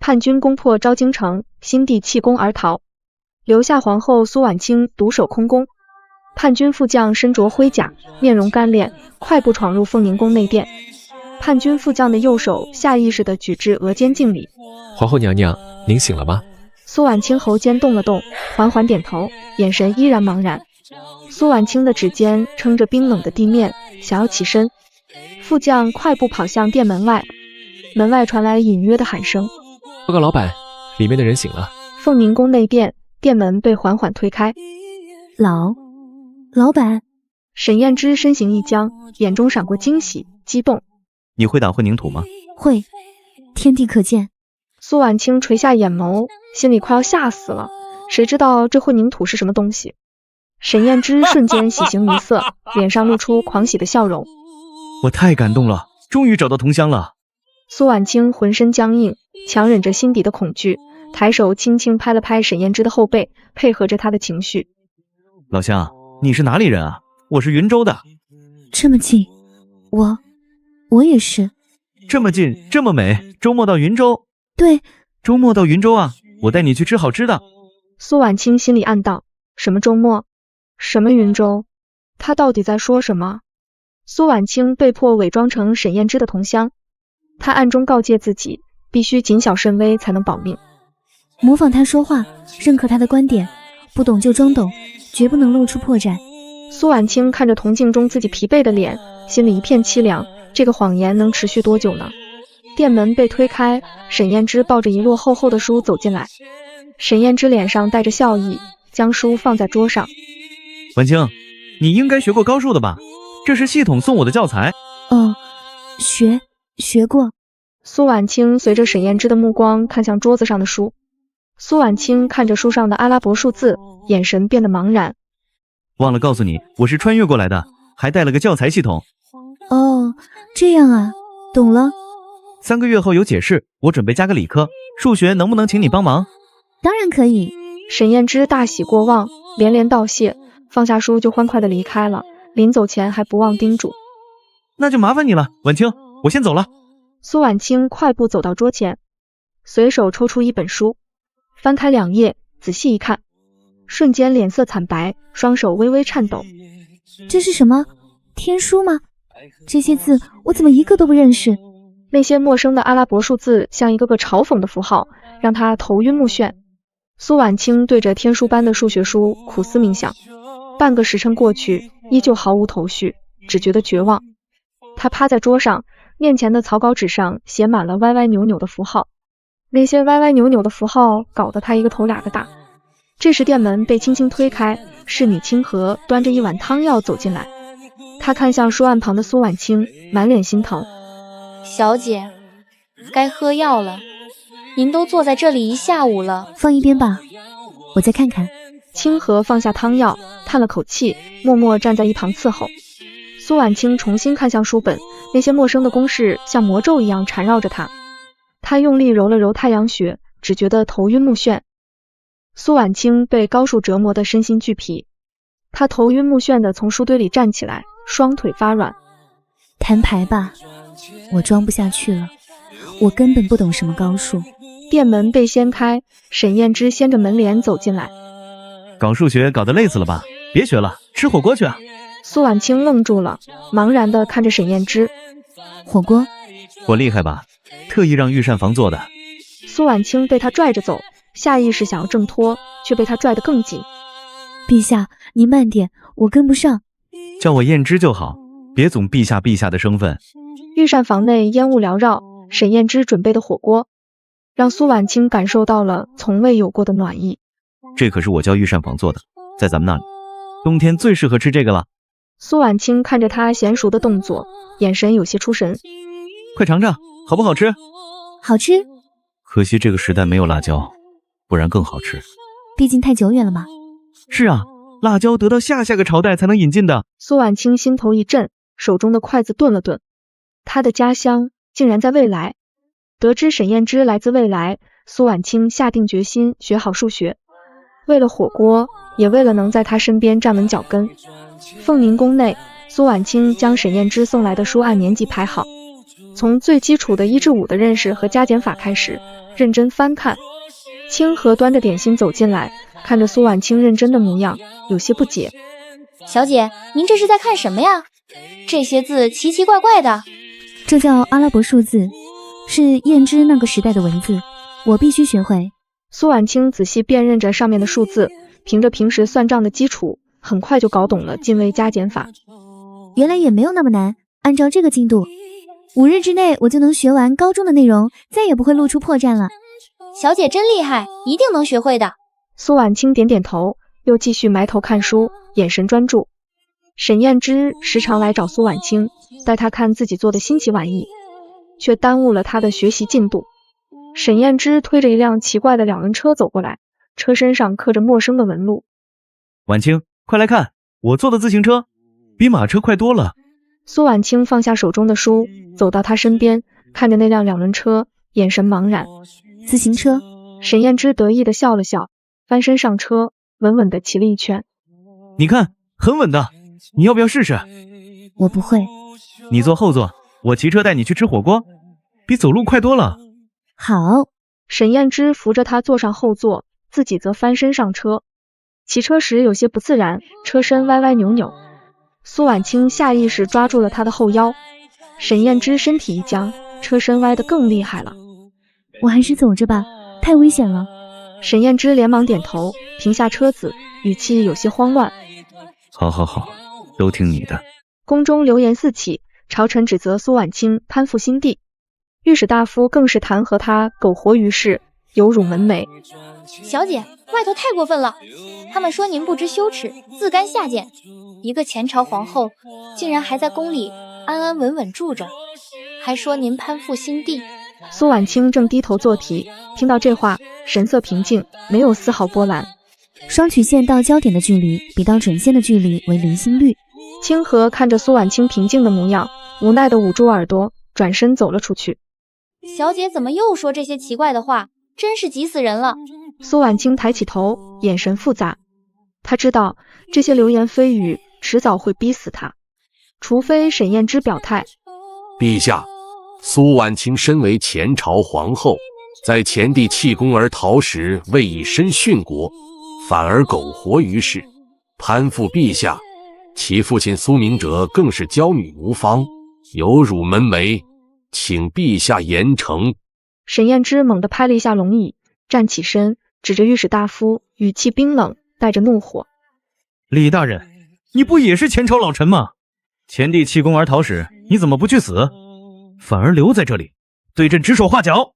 叛军攻破昭京城，新帝弃宫而逃，留下皇后苏婉清独守空宫。叛军副将身着盔甲，面容干练，快步闯入凤宁宫内殿。叛军副将的右手下意识地举至额间敬礼。皇后娘娘，您醒了吗？苏婉清喉间动了动，缓缓点头，眼神依然茫然。苏婉清的指尖撑着冰冷的地面，想要起身。副将快步跑向殿门外，门外传来隐约的喊声：报告老板，里面的人醒了。凤宁宫内殿，殿门被缓缓推开。老板。沈燕之身形一僵，眼中闪过惊喜、激动。你会打混凝土吗？会，天地可见。苏婉清垂下眼眸，心里快要吓死了。谁知道这混凝土是什么东西？沈燕之瞬间喜形于色，脸上露出狂喜的笑容。我太感动了，终于找到同乡了。苏婉清浑身僵硬，强忍着心底的恐惧，抬手轻轻拍了拍沈燕之的后背，配合着他的情绪。老乡，你是哪里人啊？我是云州的。这么近，我也是。这么近，这么美，周末到云州？对，周末到云州啊，我带你去吃好吃的。苏婉清心里暗道，什么周末？什么云州？他到底在说什么？苏婉清被迫伪装成沈燕之的同乡，他暗中告诫自己，必须谨小慎微才能保命。模仿他说话，认可他的观点，不懂就装懂，绝不能露出破绽。苏婉清看着铜镜中自己疲惫的脸，心里一片凄凉，这个谎言能持续多久呢？殿门被推开，沈燕之抱着一摞厚厚的书走进来。沈燕之脸上带着笑意，将书放在桌上。婉清，你应该学过高数的吧？这是系统送我的教材。哦，学过。苏婉清随着沈燕之的目光看向桌子上的书。苏婉清看着书上的阿拉伯数字，眼神变得茫然。忘了告诉你，我是穿越过来的，还带了个教材系统。哦，这样啊，懂了。3个月后有解释，我准备加个理科，数学能不能请你帮忙？当然可以。沈燕之大喜过望，连连道谢，放下书就欢快地离开了。临走前还不忘叮嘱：那就麻烦你了，婉清，我先走了。苏婉清快步走到桌前，随手抽出一本书，翻开2页，仔细一看，瞬间脸色惨白，双手微微颤抖。这是什么？天书吗？这些字我怎么一个都不认识？那些陌生的阿拉伯数字像一个个嘲讽的符号，让他头晕目眩。苏婉清对着天书般的数学书苦思冥想，半个时辰过去，依旧毫无头绪，只觉得绝望。他趴在桌上，面前的草稿纸上写满了歪歪扭扭的符号，那些歪歪扭扭的符号搞得他一个头2个大。这时殿门被轻轻推开，侍女清河端着一碗汤药走进来。他看向书案旁的苏婉清，满脸心疼。小姐，该喝药了，您都坐在这里1下午了。放一边吧，我再看看。清河放下汤药，叹了口气，默默站在一旁伺候。苏婉清重新看向书本，那些陌生的公式像魔咒一样缠绕着他。他用力揉了揉太阳穴，只觉得头晕目眩。苏婉清被高数折磨得身心俱疲，他头晕目眩地从书堆里站起来，双腿发软。摊牌吧，我装不下去了，我根本不懂什么高数。殿门被掀开，沈燕之掀着门帘走进来。搞数学搞得累死了吧？别学了，吃火锅去啊！苏婉清愣住了，茫然地看着沈燕之。火锅？我厉害吧？特意让御膳房做的。苏婉清被他拽着走，下意识想要挣脱，却被他拽得更紧。陛下，您慢点，我跟不上。叫我燕之就好，别总陛下陛下的身份。御膳房内烟雾缭绕，沈燕之准备的火锅让苏婉清感受到了从未有过的暖意。这可是我教御膳房做的，在咱们那里，冬天最适合吃这个了。苏婉清看着他娴熟的动作，眼神有些出神。快尝尝，好不好吃？好吃。可惜这个时代没有辣椒，不然更好吃。毕竟太久远了嘛。是啊，辣椒得到下个朝代才能引进的。苏婉清心头一震，手中的筷子顿了顿。他的家乡竟然在未来。得知沈燕之来自未来，苏婉清下定决心学好数学，为了火锅，也为了能在他身边站稳脚跟。凤宁宫内，苏婉清将沈燕之送来的书按年级排好，从最基础的1至5的认识和加减法开始，认真翻看。清河端着点心走进来，看着苏婉清认真的模样，有些不解。小姐，您这是在看什么呀？这些字奇奇怪怪的。这叫阿拉伯数字，是燕之那个时代的文字，我必须学会。苏婉清仔细辨认着上面的数字，凭着平时算账的基础，很快就搞懂了进位加减法。原来也没有那么难，按照这个进度，5日之内我就能学完高中的内容，再也不会露出破绽了。小姐真厉害，一定能学会的。苏婉清点点头，又继续埋头看书，眼神专注。沈燕之时常来找苏婉清，带她看自己做的新奇玩意，却耽误了她的学习进度。沈燕之推着一辆奇怪的2轮车走过来，车身上刻着陌生的纹路。婉清，快来看，我坐的自行车比马车快多了。苏婉清放下手中的书，走到他身边，看着那辆2轮车，眼神茫然。自行车？沈燕之得意地笑了笑，翻身上车，稳稳地骑了一圈。你看，很稳的，你要不要试试？我不会。你坐后座，我骑车带你去吃火锅，比走路快多了。好。沈燕之扶着他坐上后座，自己则翻身上车。骑车时有些不自然，车身歪歪扭扭。苏婉清下意识抓住了他的后腰，沈燕之身体一僵，车身歪得更厉害了。我还是走着吧，太危险了。沈燕之连忙点头，停下车子，语气有些慌乱。好好好，都听你的。宫中流言四起，朝臣指责苏婉清攀附新帝，御史大夫更是弹劾他苟活于世，有辱门楣。小姐，外头太过分了，他们说您不知羞耻，自甘下贱。一个前朝皇后，竟然还在宫里安安稳稳住着，还说您攀附新帝。苏婉清正低头做题，听到这话，神色平静，没有丝毫波澜。双曲线到焦点的距离比到准线的距离为离心率。清河看着苏婉清平静的模样，无奈地捂住耳朵，转身走了出去。小姐怎么又说这些奇怪的话，真是急死人了。苏婉清抬起头，眼神复杂。她知道这些流言蜚语迟早会逼死她，除非沈燕之表态。陛下，苏婉清身为前朝皇后，在前帝弃宫而逃时未以身殉国，反而苟活于世，攀附陛下。其父亲苏明哲更是娇女无方，有辱门楣，请陛下严惩。沈燕之猛地拍了一下龙椅，站起身，指着御史大夫，语气冰冷，带着怒火。李大人，你不也是前朝老臣吗？前帝弃宫而逃时，你怎么不去死，反而留在这里，对朕指手画脚？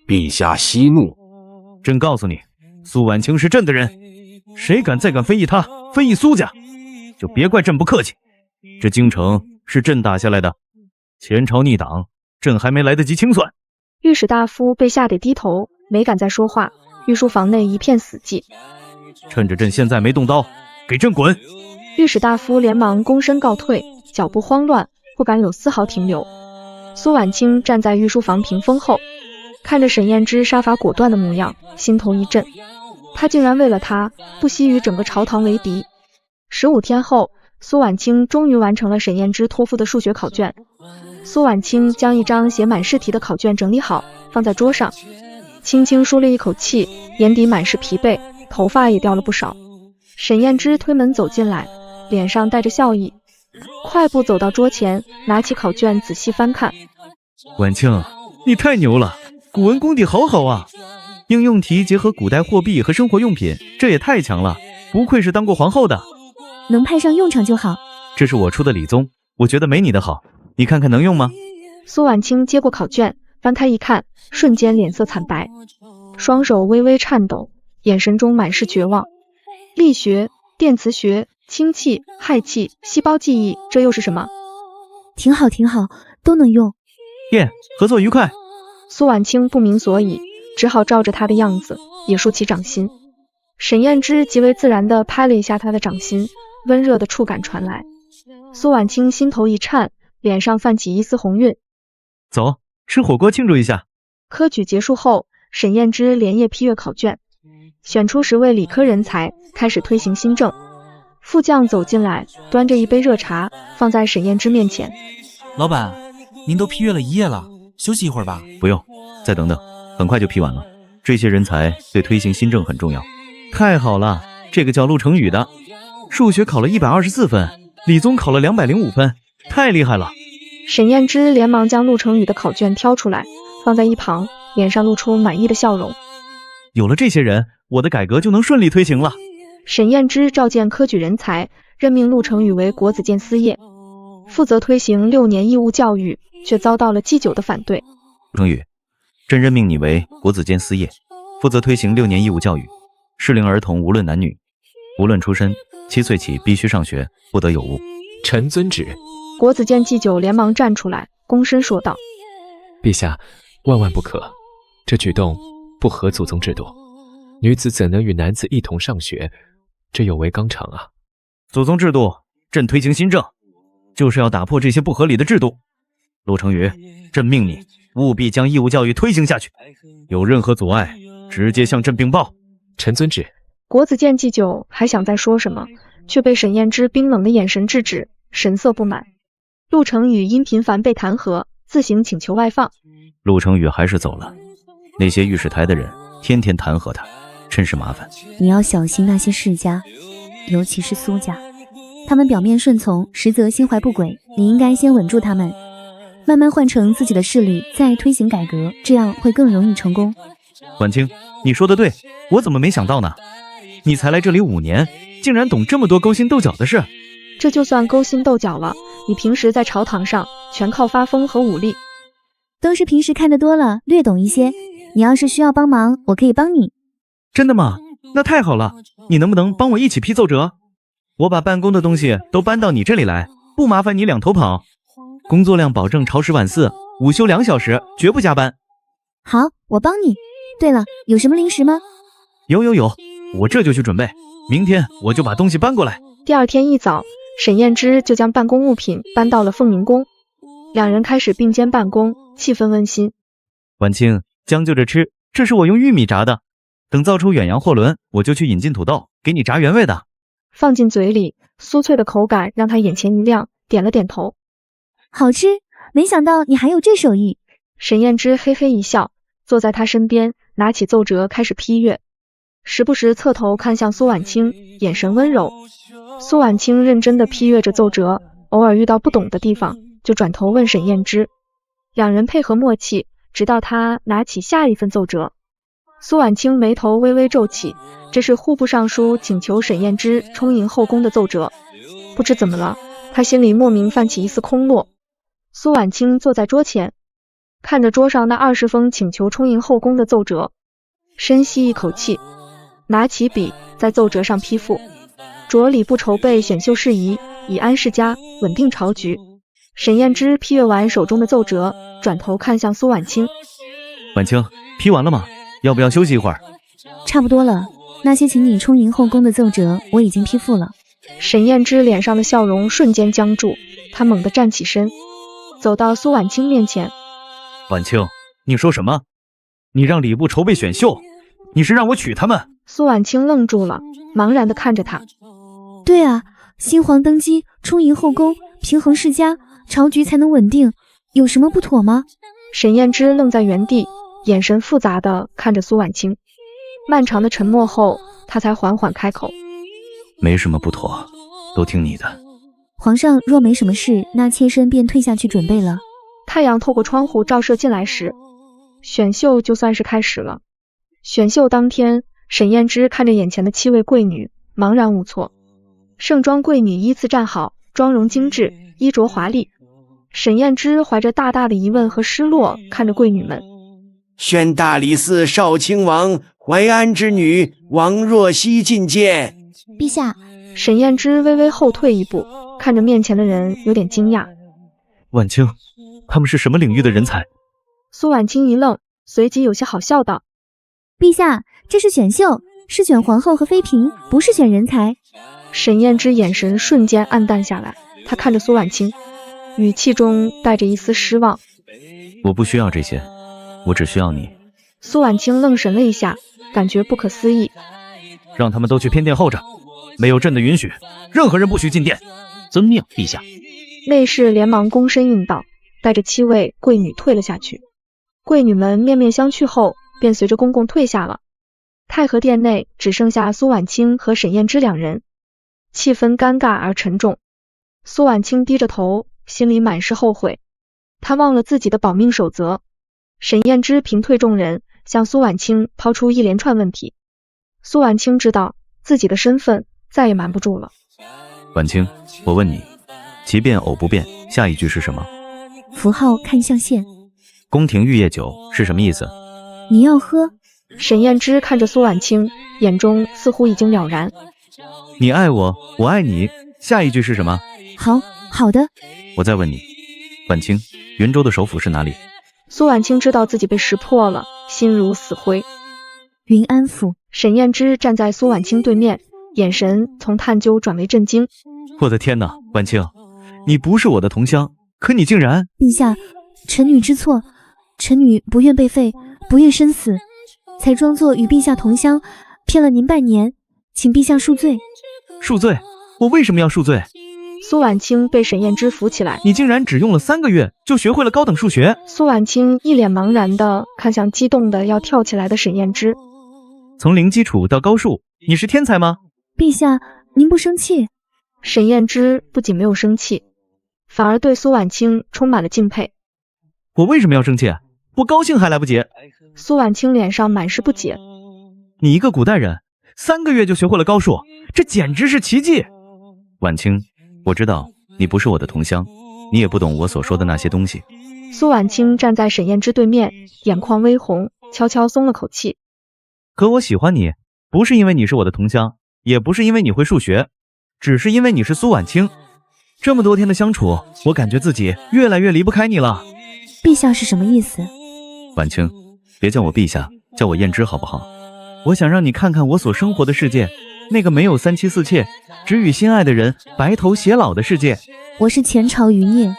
陛下息怒。朕告诉你，苏婉清是朕的人，谁再敢非议他，非议苏家，就别怪朕不客气。这京城是朕打下来的，前朝逆党，朕还没来得及清算。御史大夫被吓得低头，没敢再说话。御书房内一片死寂。趁着朕现在没动刀，给朕滚！御史大夫连忙躬身告退，脚步慌乱，不敢有丝毫停留。苏婉清站在御书房屏风后，看着沈燕之杀伐果断的模样，心头一震。他竟然为了他，不惜与整个朝堂为敌。15天后，苏婉清终于完成了沈燕之托付的数学考卷。苏婉清将一张写满试题的考卷整理好，放在桌上，轻轻舒了一口气，眼底满是疲惫，头发也掉了不少。沈燕之推门走进来，脸上带着笑意，快步走到桌前，拿起考卷仔细翻看。婉清，你太牛了，古文功底好好啊！应用题结合古代货币和生活用品，这也太强了，不愧是当过皇后的。能派上用场就好。这是我出的理综，我觉得没你的好，你看看能用吗？苏婉清接过考卷，翻开一看，瞬间脸色惨白，双手微微颤抖，眼神中满是绝望。力学、电磁学、氢气、氦气、细胞记忆，这又是什么？挺好挺好，都能用。耶，合作愉快。苏婉清不明所以，只好照着他的样子，也竖起掌心。沈燕之极为自然地拍了一下他的掌心，温热的触感传来。苏婉清心头一颤，脸上泛起一丝红晕。走，吃火锅庆祝一下。科举结束后，沈燕之连夜批阅考卷，选出10位理科人才，开始推行新政。副将走进来，端着一杯热茶放在沈燕之面前。老板，您都批阅了1页了，休息一会儿吧。不用，再等等，很快就批完了。这些人才对推行新政很重要。太好了，这个叫陆成宇的，数学考了124分，理综考了205分，太厉害了。沈燕之连忙将陆成宇的考卷挑出来，放在一旁，脸上露出满意的笑容。有了这些人，我的改革就能顺利推行了。沈燕之召见科举人才，任命陆成宇为国子监司业，负责推行6年义务教育，却遭到了祭酒的反对。陆成宇，朕任命你为国子监司业，负责推行6年义务教育。适龄儿童无论男女，无论出身，7岁起必须上学，不得有误。臣遵旨。国子监祭酒连忙站出来，躬身说道：陛下，万万不可，这举动不合祖宗制度。女子怎能与男子一同上学？这有违纲常啊！祖宗制度，朕推行新政，就是要打破这些不合理的制度。陆成宇，朕命你务必将义务教育推行下去，有任何阻碍，直接向朕禀报。臣遵旨。国子监祭酒还想再说什么，却被沈燕之冰冷的眼神制止，神色不满。陆成宇因频繁被弹劾，自行请求外放。陆成宇还是走了，那些御史台的人天天弹劾他，真是麻烦。你要小心那些世家，尤其是苏家，他们表面顺从，实则心怀不轨。你应该先稳住他们，慢慢换成自己的势力，再推行改革，这样会更容易成功。婉清，你说的对，我怎么没想到呢？你才来这里5年，竟然懂这么多勾心斗角的事。这就算勾心斗角了，你平时在朝堂上全靠发疯和武力。都是平时看得多了，略懂一些。你要是需要帮忙，我可以帮你。真的吗？那太好了，你能不能帮我一起批奏折？我把办公的东西都搬到你这里来，不麻烦你两头跑。工作量保证朝10晚4，午休2小时，绝不加班。好，我帮你。对了，有什么零食吗？有，我这就去准备，明天我就把东西搬过来。第二天一早，沈燕之就将办公物品搬到了凤鸣宫，两人开始并肩办公，气氛温馨。婉清，将就着吃，这是我用玉米炸的，等造出远洋货轮，我就去引进土豆，给你炸原味的。放进嘴里，酥脆的口感让他眼前一亮，点了点头。好吃，没想到你还有这手艺。沈燕之嘿嘿一笑，坐在他身边，拿起奏折开始批阅，时不时侧头看向苏婉清，眼神温柔。苏婉清认真地批阅着奏折，偶尔遇到不懂的地方，就转头问沈燕之。两人配合默契，直到他拿起下一份奏折。苏婉清眉头微微皱起，这是户部尚书请求沈燕之充盈后宫的奏折。不知怎么了，他心里莫名泛起一丝空落。苏婉清坐在桌前，看着桌上那20封请求充盈后宫的奏折，深吸一口气，拿起笔在奏折上批复：着礼部筹备选秀事宜，以安世家，稳定朝局。沈燕之批阅完手中的奏折，转头看向苏婉清。婉清，批完了吗？要不要休息一会儿？差不多了，那些请你充盈后宫的奏折我已经批复了。沈燕之脸上的笑容瞬间僵住，她猛地站起身，走到苏婉清面前。婉清，你说什么？你让礼部筹备选秀，你是让我娶他们？苏婉清愣住了，茫然地看着他。对啊，新皇登基，充盈后宫，平衡世家，朝局才能稳定，有什么不妥吗？沈燕之愣在原地，眼神复杂地看着苏婉清。漫长的沉默后，他才缓缓开口：没什么不妥，都听你的。皇上若没什么事，那妾身便退下去准备了。太阳透过窗户照射进来时，选秀就算是开始了。选秀当天，沈燕之看着眼前的7位贵女，茫然无措。盛装贵女依次站好，妆容精致，衣着华丽。沈燕之怀着大大的疑问和失落看着贵女们。宣大理寺少卿王淮安之女王若曦觐见。陛下。沈燕之微微后退一步，看着面前的人有点惊讶。婉清，他们是什么领域的人才？苏婉清一愣，随即有些好笑道：陛下，这是选秀，是选皇后和妃嫔，不是选人才。沈燕之眼神瞬间暗淡下来，她看着苏婉清，语气中带着一丝失望。我不需要这些，我只需要你。苏婉清愣神了一下，感觉不可思议。让他们都去偏殿候着，没有朕的允许，任何人不许进殿。遵命，陛下。内侍连忙躬身应道，带着7位贵女退了下去。贵女们面面相觑后，便随着公公退下了。太和殿内只剩下苏婉清和沈燕之两人，气氛尴尬而沉重。苏婉清低着头，心里满是后悔，她忘了自己的保命守则。沈燕之平退众人，向苏婉清抛出一连串问题。苏婉清知道自己的身份再也瞒不住了。婉清，我问你，奇变偶不变，下一句是什么？符号看象限。宫廷玉液酒是什么意思？你要喝？沈燕之看着苏婉清，眼中似乎已经了然。你爱我，我爱你，下一句是什么？好的。我再问你，婉清，云州的首府是哪里？苏婉清知道自己被识破了，心如死灰。云安府。沈燕之站在苏婉清对面，眼神从探究转为震惊。我的天哪，婉清，你不是我的同乡，可你竟然……陛下，臣女知错，臣女不愿被废，不愿生死，才装作与陛下同乡，骗了您半年，请陛下恕罪。恕罪？我为什么要恕罪？苏婉清被沈燕之扶起来。你竟然只用了3个月就学会了高等数学？苏婉清一脸茫然地看向激动的要跳起来的沈燕之。从零基础到高数，你是天才吗？陛下，您不生气？沈燕之不仅没有生气，反而对苏婉清充满了敬佩。我为什么要生气？我高兴还来不及。苏婉清脸上满是不解。你一个古代人，3个月就学会了高数，这简直是奇迹。婉清，我知道你不是我的同乡，你也不懂我所说的那些东西。苏婉清站在沈燕之对面，眼眶微红，悄悄松了口气。可我喜欢你，不是因为你是我的同乡，也不是因为你会数学，只是因为你是苏婉清。这么多天的相处，我感觉自己越来越离不开你了。陛下是什么意思？婉清，别叫我陛下，叫我燕之好不好？我想让你看看我所生活的世界，那个没有3妻4妾，只与心爱的人白头偕老的世界。我是前朝余孽，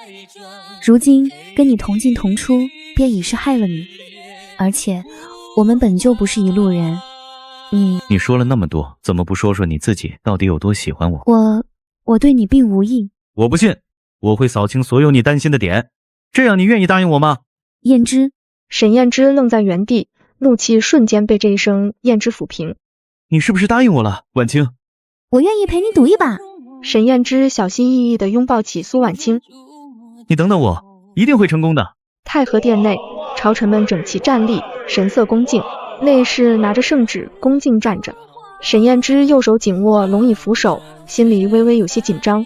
如今跟你同进同出，便已是害了你。而且我们本就不是一路人。你说了那么多，怎么不说说你自己到底有多喜欢我？我对你并无意。我不信，我会扫清所有你担心的点，这样你愿意答应我吗？燕之。沈燕之愣在原地，怒气瞬间被这一声燕之抚平。你是不是答应我了，婉清？我愿意陪你赌一把。沈燕之小心翼翼地拥抱起苏婉清。你等等我，一定会成功的。太和殿内，朝臣们整齐站立，神色恭敬。内侍拿着圣旨恭敬站着。沈燕之右手紧握龙椅扶手，心里微微有些紧张。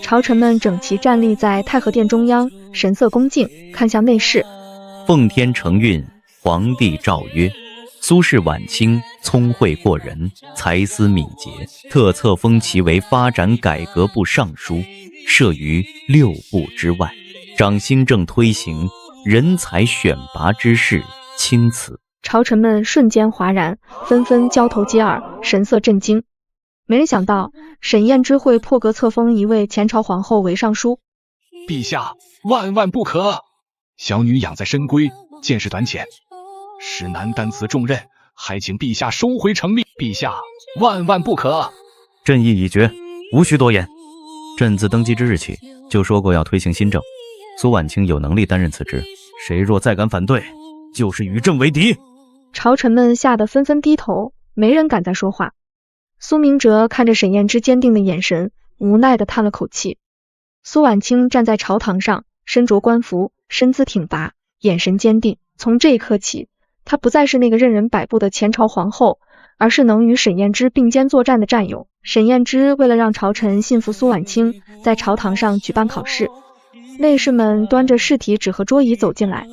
朝臣们整齐站立在太和殿中央，神色恭敬，看向内侍。奉天承运，皇帝诏曰：苏轼晚清聪慧过人，才思敏捷，特册封其为发展改革部尚书，设于6部之外，掌新政推行，人才选拔之事，钦此。朝臣们瞬间哗然，纷纷交头接耳，神色震惊。没人想到沈燕之会破格册封一位前朝皇后为尚书。陛下，万万不可！小女养在深闺，见识短浅，实难担此重任，还请陛下收回成命。陛下，万万不可！朕意已决，无需多言。朕自登基之日起，就说过要推行新政，苏婉清有能力担任此职，谁若再敢反对，就是与朕为敌。朝臣们吓得纷纷低头，没人敢再说话。苏明哲看着沈燕之坚定的眼神，无奈地叹了口气。苏婉清站在朝堂上，身着官服，身姿挺拔，眼神坚定。从这一刻起，她不再是那个任人摆布的前朝皇后，而是能与沈燕之并肩作战的战友。沈燕之为了让朝臣信服苏婉清，在朝堂上举办考试。内侍们端着试题纸和桌椅走进来。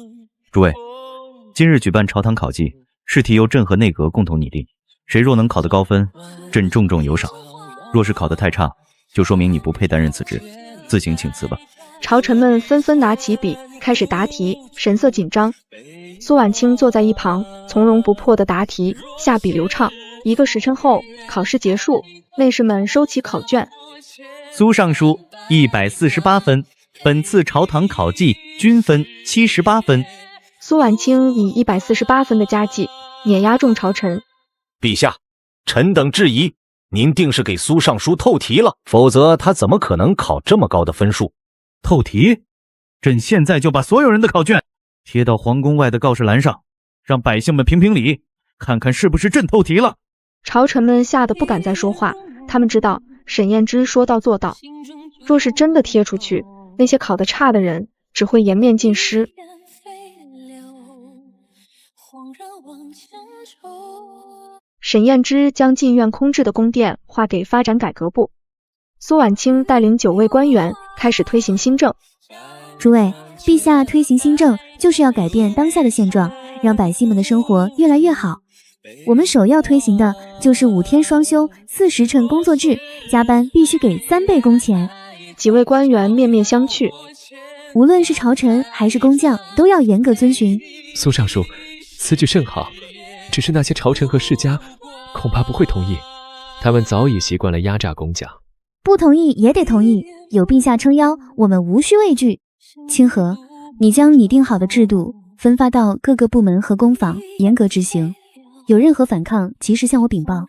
诸位，今日举办朝堂考绩，试题由朕和内阁共同拟定，谁若能考得高分，朕重重有赏；若是考得太差，就说明你不配担任此职，自行请辞吧。朝臣们纷纷拿起笔开始答题，神色紧张。苏婉清坐在一旁，从容不迫的答题，下笔流畅。1个时辰后，考试结束，内侍们收起考卷。苏尚书148分，本次朝堂考绩均分78分。苏婉清以148分的佳绩碾压众朝臣。陛下，臣等质疑，您定是给苏尚书透题了，否则他怎么可能考这么高的分数？透题？朕现在就把所有人的考卷贴到皇宫外的告示栏上，让百姓们评评理，看看是不是朕透题了。朝臣们吓得不敢再说话，他们知道沈燕之说到做到，若是真的贴出去，那些考得差的人只会颜面尽失。沈燕之将禁院空置的宫殿划给发展改革部，苏婉清带领9位官员开始推行新政。诸位，陛下推行新政就是要改变当下的现状，让百姓们的生活越来越好。我们首要推行的就是5天双休、4时辰工作制，加班必须给3倍工钱。几位官员面面相觑，无论是朝臣还是工匠，都要严格遵循。苏尚书，此举甚好，只是那些朝臣和世家恐怕不会同意，他们早已习惯了压榨工匠。不同意也得同意，有陛下撑腰，我们无需畏惧。清河，你将拟定好的制度分发到各个部门和工坊，严格执行。有任何反抗，及时向我禀报。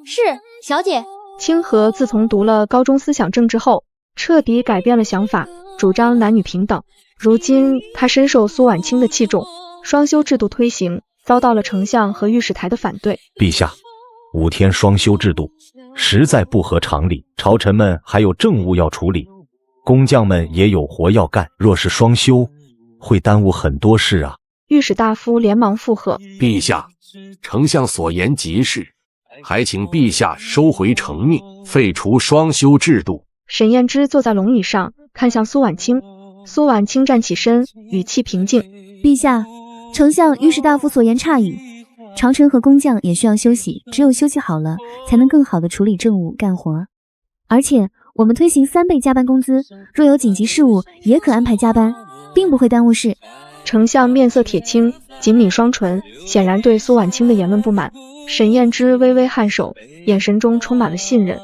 是，小姐。清河自从读了高中思想政治后，彻底改变了想法，主张男女平等。如今他深受苏婉清的器重，双休制度推行遭到了丞相和御史台的反对。陛下，5天双休制度实在不合常理，朝臣们还有政务要处理，工匠们也有活要干，若是双休，会耽误很多事啊。御史大夫连忙附和：陛下，丞相所言极是，还请陛下收回成命，废除双休制度。沈燕之坐在龙椅上，看向苏婉清。苏婉清站起身，语气平静：陛下，丞相、御史大夫所言差矣，朝臣和工匠也需要休息，只有休息好了，才能更好的处理政务干活。而且我们推行3倍加班工资，若有紧急事务也可安排加班，并不会耽误事。丞相面色铁青，紧抿双唇，显然对苏婉清的言论不满。沈燕之微微颔首，眼神中充满了信任。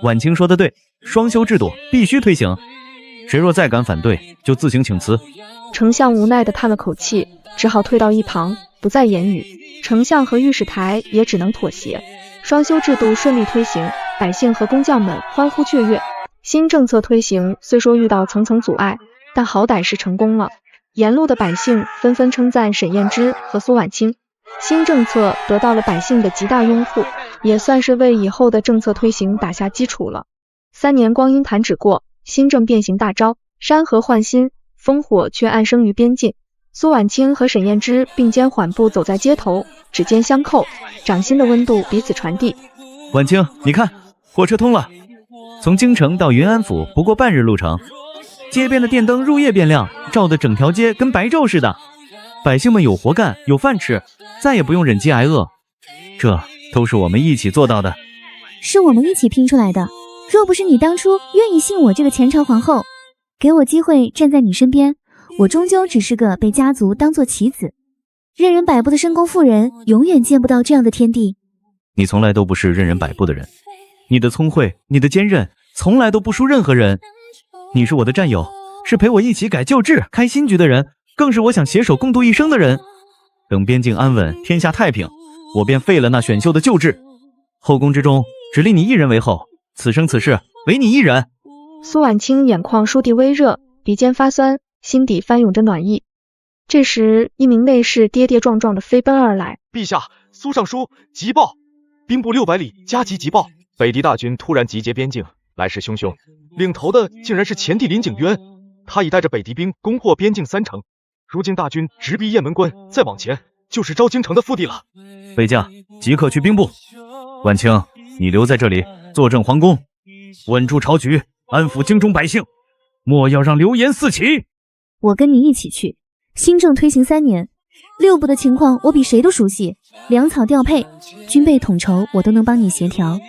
婉清说的对，双休制度必须推行，谁若再敢反对，就自行请辞。丞相无奈地叹了口气，只好退到一旁，不再言语。丞相和御史台也只能妥协。双休制度顺利推行，百姓和工匠们欢呼雀跃。新政策推行虽说遇到层层阻碍，但好歹是成功了。沿路的百姓纷纷称赞沈燕之和苏婉清，新政策得到了百姓的极大拥护，也算是为以后的政策推行打下基础了。3年光阴弹指过，新政变形大招，山河换新，烽火却暗生于边境。苏婉清和沈燕之并肩缓步走在街头，指尖相扣，掌心的温度彼此传递。婉清，你看，火车通了，从京城到云安府不过半日路程，街边的电灯入夜变亮，照得整条街跟白昼似的。百姓们有活干，有饭吃，再也不用忍饥挨饿，这都是我们一起做到的。是我们一起拼出来的。若不是你当初愿意信我这个前朝皇后，给我机会站在你身边，我终究只是个被家族当作棋子，任人摆布的深宫妇人，永远见不到这样的天地。你从来都不是任人摆布的人，你的聪慧，你的坚韧，从来都不输任何人。你是我的战友，是陪我一起改旧制、开新局的人，更是我想携手共度一生的人。等边境安稳，天下太平，我便废了那选秀的旧制，后宫之中只立你一人为后，此生此世唯你一人。苏婉清眼眶倏地微热，鼻尖发酸，心底翻涌着暖意。这时，一名内侍跌跌撞撞地飞奔而来。陛下，苏尚书急报，兵部600里加急急报，北狄大军突然集结边境，来势汹汹，领头的竟然是前帝林景渊，他已带着北狄兵攻破边境3城，如今大军直逼雁门关，再往前就是昭京城的腹地了。北将即刻去兵部，婉清，你留在这里坐镇皇宫，稳住朝局，安抚京中百姓，莫要让流言四起。我跟你一起去。新政推行3年，6部的情况我比谁都熟悉，粮草调配、军备统筹我都能帮你协调。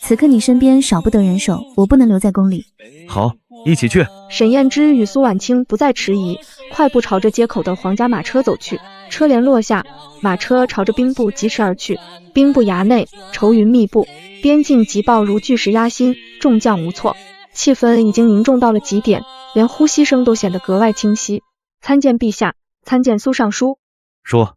此刻你身边少不得人手，我不能留在宫里。好，一起去。沈燕之与苏婉清不再迟疑，快步朝着街口的皇家马车走去。车帘落下，马车朝着兵部疾驰而去。兵部衙内愁云密布，边境急报如巨石压心，众将无措，气氛已经凝重到了极点，连呼吸声都显得格外清晰。参见陛下，参见苏尚书。说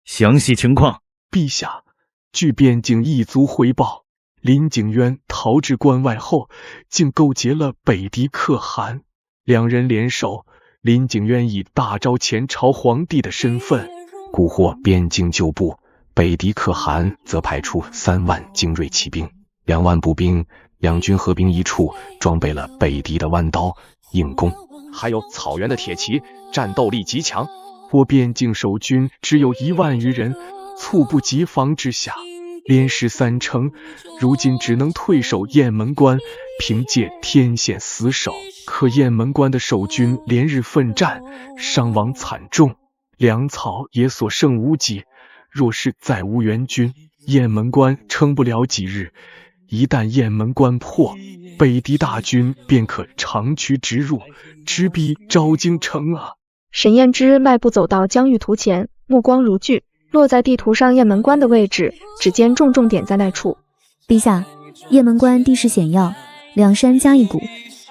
详细情况。陛下，据边境一族回报，林景渊逃至关外后，竟勾结了北狄可汗，2人联手，林景渊以大昭前朝皇帝的身份蛊惑边境旧部，北狄可汗则派出3万精锐骑兵、2万步兵，两军合兵一处，装备了北狄的弯刀、硬弓，还有草原的铁骑，战斗力极强。我边境守军只有1万余人，猝不及防之下，连失3城，如今只能退守雁门关，凭借天险死守。可雁门关的守军连日奋战，伤亡惨重，粮草也所剩无几。若是再无援军，雁门关撑不了几日。一旦雁门关破，北狄大军便可长驱直入，直逼昭京城啊！沈彦之迈步走到疆域图前，目光如炬，落在地图上雁门关的位置，指尖重重点在那处。陛下，雁门关地势险要，2山加1谷，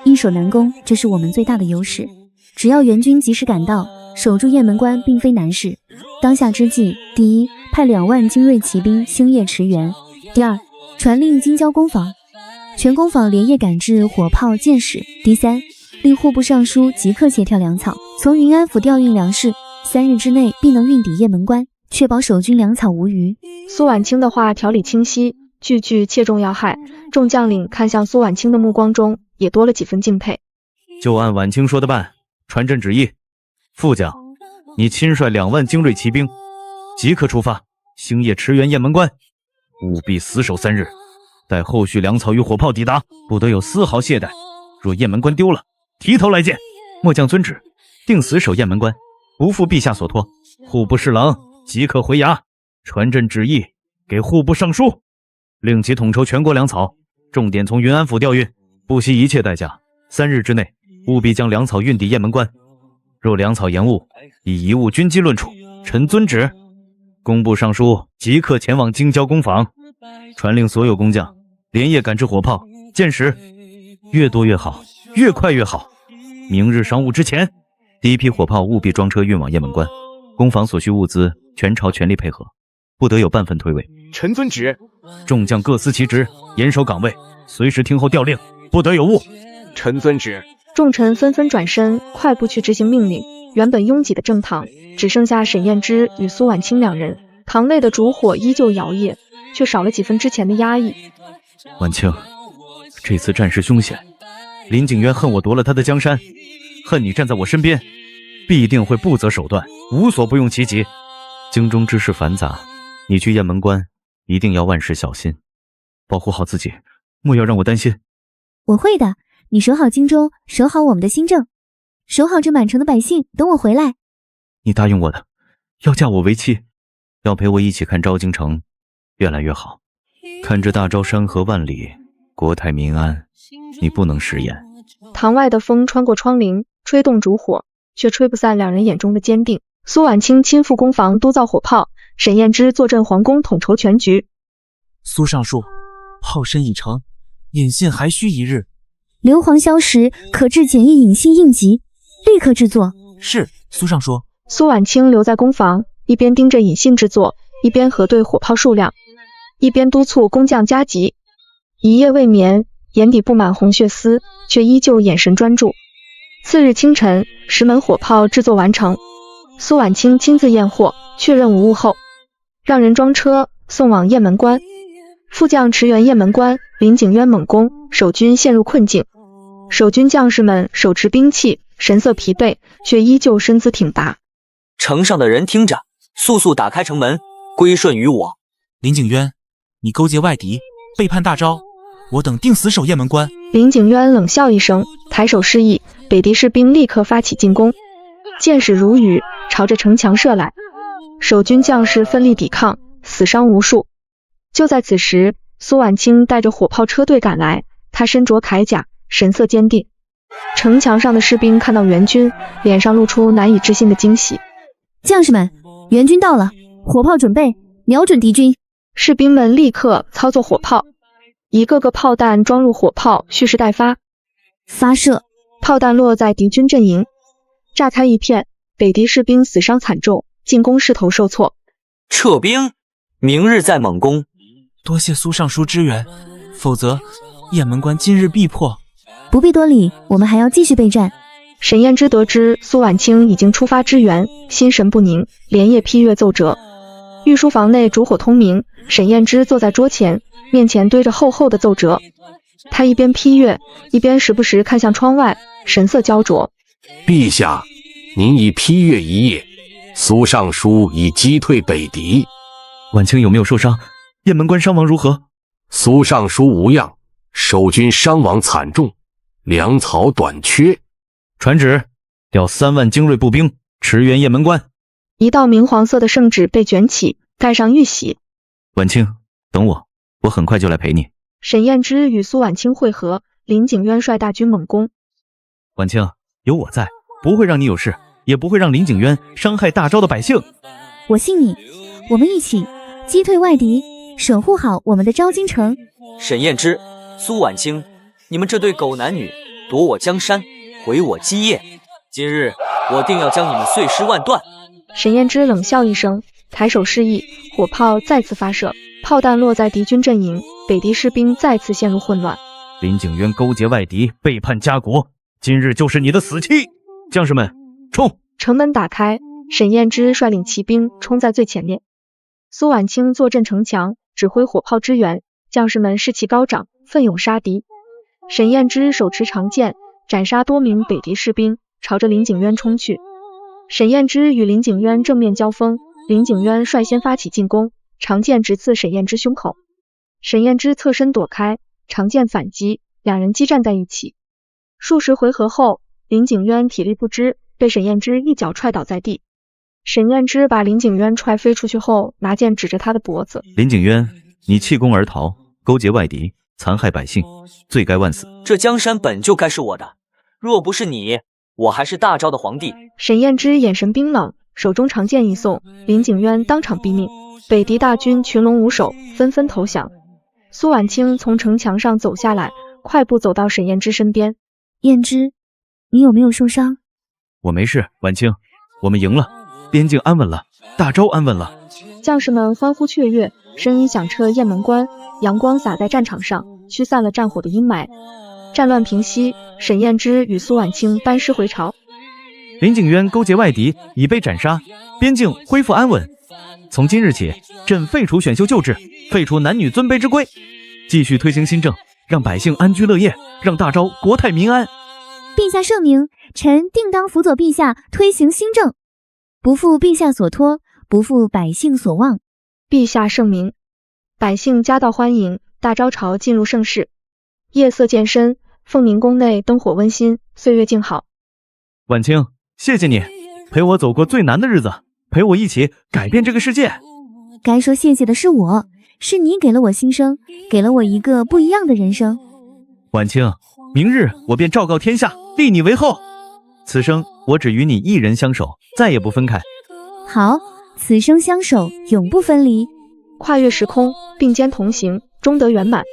易守难攻，这是我们最大的优势。只要援军及时赶到，守住雁门关并非难事。当下之计，第一，派2万精锐骑兵星夜驰援；第二，传令京郊攻防，全攻防连夜赶制火炮箭矢；第三，令户部尚书即刻协调粮草，从云安府调运粮食，3日之内必能运抵雁门关，确保守军粮草无虞。苏婉清的话条理清晰，句句切中要害，众将领看向苏婉清的目光中也多了几分敬佩。就按婉清说的办，传朕旨意，副将，你亲率2万精锐骑兵，即刻出发，星夜驰援雁门关，务必死守3日，待后续粮草与火炮抵达，不得有丝毫懈怠。若雁门关丢了，提头来见。末将遵旨，定死守雁门关，不负陛下所托。户部侍郎即刻回衙，传朕旨意给户部尚书，令其统筹全国粮草，重点从云安府调运，不惜一切代价，3日之内务必将粮草运抵雁门关。若粮草延误，以贻误军机论处。臣遵旨。工部尚书即刻前往京郊攻防，传令所有工匠连夜赶制火炮、箭矢，越多越好，越快越好。明日晌午之前，第一批火炮务必装车运往雁门关，攻防所需物资全朝全力配合，不得有半分推诿。臣遵旨。众将各司其职，严守岗位，随时听候调令，不得有误。臣遵旨。众臣纷纷转身，快步去执行命令。原本拥挤的正堂，只剩下沈彦之与苏婉清2人。堂内的烛火依旧摇曳，却少了几分之前的压抑。婉清，这次战事凶险，林景渊恨我夺了他的江山，恨你站在我身边，必定会不择手段，无所不用其极。京中之事繁杂，你去雁门关一定要万事小心，保护好自己，莫要让我担心。我会的，你守好荆州，守好我们的新政，守好这满城的百姓，等我回来。你答应我的，要嫁我为妻，要陪我一起看昭京城越来越好，看着大昭山河万里，国泰民安，你不能食言。堂外的风穿过窗棂，吹动烛火，却吹不散2人眼中的坚定。苏婉清亲赴攻防，督造火炮；沈彦之坐镇皇宫，统筹全局。苏尚书，炮身已成，引信还需1日。硫磺消时，可制简易引信印集，立刻制作。是，苏尚书。苏婉清留在宫房，一边盯着引信制作，一边核对火炮数量，一边督促工匠加急。一夜未眠，眼底布满红血丝，却依旧眼神专注。次日清晨，10门火炮制作完成。苏婉清亲自验货，确认无误后，让人装车送往雁门关。副将驰援雁门关，林景渊猛攻，守军陷入困境。守军将士们手持兵器，神色疲惫，却依旧身姿挺拔。城上的人听着，速速打开城门，归顺于我。林景渊，你勾结外敌，背叛大昭，我等定死守雁门关。林景渊冷笑一声，抬手示意，北狄士兵立刻发起进攻，箭矢如雨，朝着城墙射来。守军将士奋力抵抗，死伤无数。就在此时，苏婉清带着火炮车队赶来，他身着铠甲，神色坚定。城墙上的士兵看到援军，脸上露出难以置信的惊喜。将士们，援军到了，火炮准备，瞄准敌军。士兵们立刻操作火炮，一个个炮弹装入火炮，蓄势待发。发射，炮弹落在敌军阵营，炸开一片，北狄士兵死伤惨重，进攻势头受挫。撤兵，明日再猛攻。多谢苏尚书支援，否则雁门关今日必破。不必多礼，我们还要继续备战。沈燕之得知苏婉清已经出发支援，心神不宁，连夜批阅奏折。御书房内烛火通明，沈燕之坐在桌前，面前堆着厚厚的奏折。他一边批阅，一边时不时看向窗外，神色焦灼。陛下，您已批阅一夜，苏尚书已击退北狄。婉清有没有受伤？雁门关伤亡如何？苏尚书无恙，守军伤亡惨重，粮草短缺。传旨，调3万精锐步兵驰援雁门关。一道明黄色的圣旨被卷起，盖上玉玺。婉清，等我，我很快就来陪你。沈燕之与苏婉清会合，林景渊率大军猛攻。婉清，有我在，不会让你有事，也不会让林景渊伤害大昭的百姓。我信你，我们一起击退外敌，守护好我们的昭京城。沈燕之、苏婉清，你们这对狗男女，夺我江山，毁我基业，今日我定要将你们碎尸万段。沈燕之冷笑一声，抬手示意，火炮再次发射，炮弹落在敌军阵营，北狄士兵再次陷入混乱。林景渊勾结外敌，背叛家国，今日就是你的死期！将士们，冲！城门打开，沈燕之率领骑兵冲在最前面。苏婉清坐镇城墙，指挥火炮支援，将士们士气高涨，奋勇杀敌。沈燕之手持长剑，斩杀多名北狄士兵，朝着林景渊冲去。沈燕之与林景渊正面交锋，林景渊率先发起进攻，长剑直刺沈燕之胸口。沈燕之侧身躲开，长剑反击，两人激战在一起。数十回合后，林景渊体力不支，被沈燕之一脚踹倒在地。沈燕之把林景渊踹飞出去后，拿剑指着他的脖子。林景渊，你弃功而逃，勾结外敌，残害百姓，罪该万死。这江山本就该是我的，若不是你，我还是大昭的皇帝。沈燕之眼神冰冷，手中长剑一送，林景渊当场毙命。北狄大军群龙无首，纷纷投降。苏婉清从城墙上走下来，快步走到沈燕之身边。燕之，你有没有受伤？我没事，婉清，我们赢了，边境安稳了，大昭安稳了。将士们欢呼雀跃，声音响彻雁门关，阳光洒在战场上，驱散了战火的阴霾。战乱平息，沈燕之与苏婉清班师回朝。林景渊勾结外敌，已被斩杀，边境恢复安稳。从今日起，朕废除选秀旧制，废除男女尊卑之规，继续推行新政，让百姓安居乐业，让大昭国泰民安。陛下圣明，臣定当辅佐陛下推行新政，不负陛下所托，不负百姓所望。陛下圣明，百姓夹道欢迎，大昭朝进入盛世。夜色渐深，凤鸣宫内灯火温馨，岁月静好。婉清，谢谢你陪我走过最难的日子，陪我一起改变这个世界。该说谢谢的是我，是你给了我新生，给了我一个不一样的人生。婉清，明日我便昭告天下，立你为后。此生我只与你一人相守，再也不分开。好，此生相守，永不分离。跨越时空，并肩同行，终得圆满。